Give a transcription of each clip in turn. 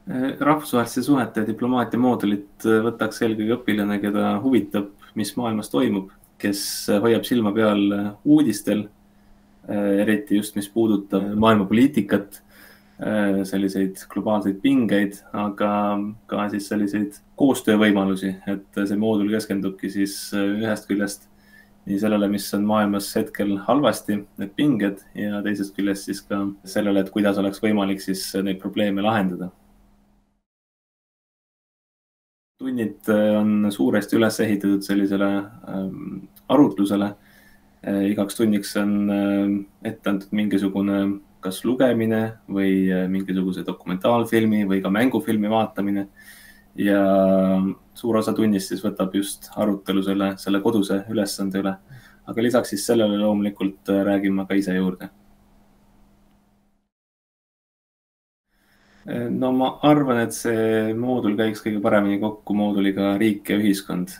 Rahvusvaheliste suhete ja diplomaatia moodulit võtaks eelkõige õpilane, keda huvitab, mis maailmas toimub, kes hoiab silma peal uudistel, eriti just mis puudutab maailmapoliitikat, selliseid globaalseid pingeid, aga ka siis selliseid koostöövõimalusi, et see moodul keskendubki siis ühest küljest nii sellele, mis on maailmas hetkel halvasti, need pinged, ja teisest küljest siis ka sellele, et kuidas oleks võimalik siis neid probleeme lahendada. Tunnid on suuresti üles ehitatud sellisele arutlusele. Igaks tunniks on ette antud mingisugune kas lugemine või mingisuguse dokumentaalfilmi või ka mängufilmi vaatamine. Ja suur osa tunnist siis võtab just arutelu selle koduse ülesande üle. Aga lisaks siis sellele loomulikult räägin ma ka ise juurde. No ma arvan, et see moodul käiks kõige paremini kokku mooduliga riik ja ühiskond.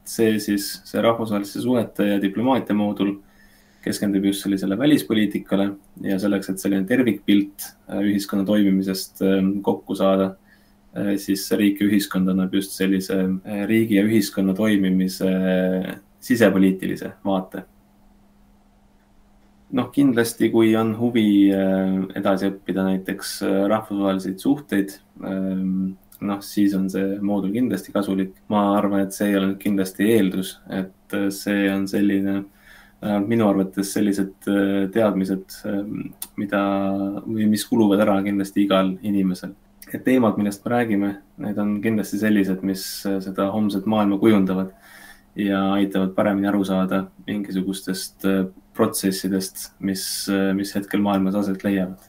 See rahvusvaheliste suhete ja diplomaatia moodul keskendub just sellisele välispoliitikale ja selleks, et selline tervikpilt ühiskonna toimimisest kokku saada, siis riik ja ühiskond annab just sellise riigi ja ühiskonna toimimise sisepoliitilise vaate. Kindlasti, kui on huvi edasi õppida näiteks rahvusvaheliseid suhteid, siis on see moodul kindlasti kasulik. Ma arvan, et see ei ole kindlasti eeldus, et see on selline, minu arvates sellised teadmised, mis kuluvad ära kindlasti igal inimesel. Et teemad, millest me räägime, need on kindlasti sellised, mis seda homset maailma kujundavad ja aitavad paremini aru saada mingisugustest protsessidest, mis hetkel maailmas aset leiavad.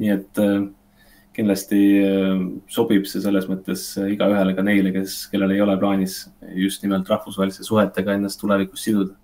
Nii et kindlasti sobib see selles mõttes igaühele ka neile, kellel ei ole plaanis just nimelt rahvusvaheliste suhetega ennast tulevikus siduda.